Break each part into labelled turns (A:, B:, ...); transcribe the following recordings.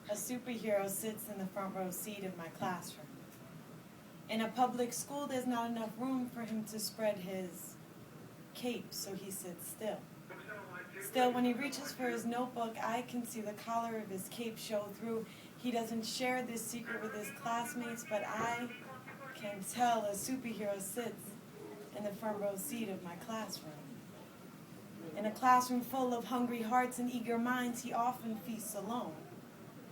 A: A superhero sits in the front row seat of my classroom. In a public school, there's not enough room for him to spread his cape, so he sits still. Still, when he reaches for his notebook, I can see the collar of his cape show through. He doesn't share this secret with his classmates, but I can tell a superhero sits in the front row seat of my classroom. In a classroom full of hungry hearts and eager minds, he often feasts alone,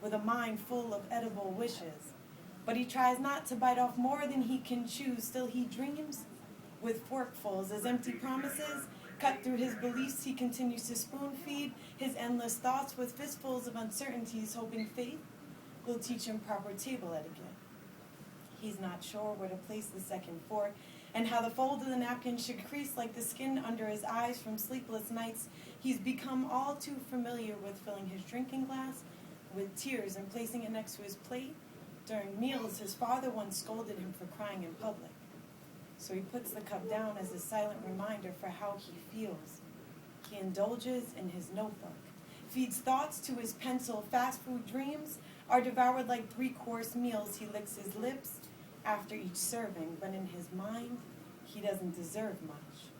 A: with a mind full of edible wishes. But he tries not to bite off more than he can chew. Still, he dreams with forkfuls as empty promises cut through his beliefs. He continues to spoon-feed his endless thoughts with fistfuls of uncertainties, hoping faith will teach him proper table etiquette. He's not sure where to place the second fork and how the fold of the napkin should crease like the skin under his eyes from sleepless nights. He's become all too familiar with filling his drinking glass with tears and placing it next to his plate. During meals, his father once scolded him for crying in public. So he puts the cup down as a silent reminder for how he feels. He indulges in his notebook, feeds thoughts to his pencil. Fast food dreams are devoured like three-course meals. He licks his lips after each serving, but in his mind, he doesn't deserve much.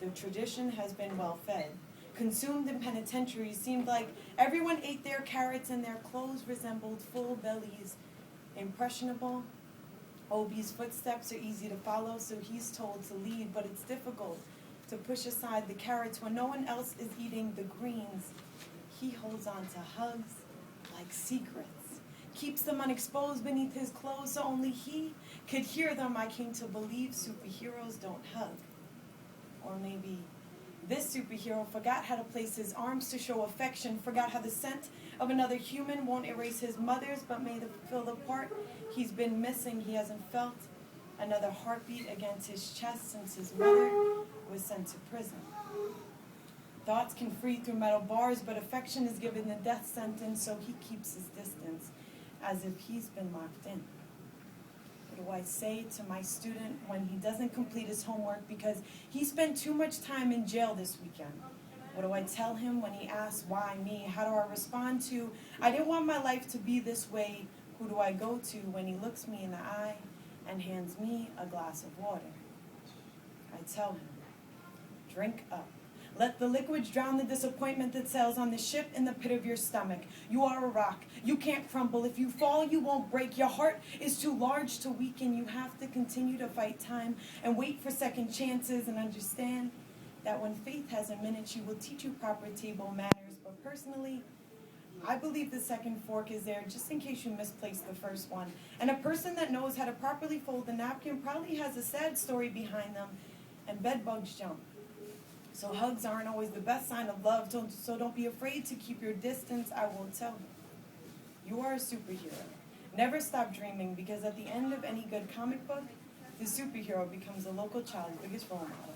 A: The tradition has been well fed. Consumed in penitentiaries, seemed like everyone ate their carrots and their clothes resembled full bellies. Impressionable, Obi's footsteps are easy to follow, so he's told to lead, but it's difficult to push aside the carrots when no one else is eating the greens. He holds on to hugs like secrets, keeps them unexposed beneath his clothes so only he could hear them. I came to believe superheroes don't hug. Or maybe this superhero forgot how to place his arms to show affection, forgot how the scent of another human won't erase his mother's, but may fill the part he's been missing. He hasn't felt another heartbeat against his chest since his mother was sent to prison. Thoughts can free through metal bars, but affection is given the death sentence, so he keeps his distance as if he's been locked in. What do I say to my student when he doesn't complete his homework because he spent too much time in jail this weekend? What do I tell him when he asks, why me? How do I respond to, I didn't want my life to be this way? Who do I go to when he looks me in the eye and hands me a glass of water? I tell him, drink up. Let the liquids drown the disappointment that sails on the ship in the pit of your stomach. You are a rock. You can't crumble. If you fall, you won't break. Your heart is too large to weaken. You have to continue to fight time and wait for second chances and understand that when faith has a minute, she will teach you proper table manners. But personally, I believe the second fork is there just in case you misplaced the first one. And a person that knows how to properly fold the napkin probably has a sad story behind them, and bed bugs jump. So hugs aren't always the best sign of love, so don't be afraid to keep your distance. I will tell him, you are a superhero. Never stop dreaming, because at the end of any good comic book, the superhero becomes a local child's biggest role model.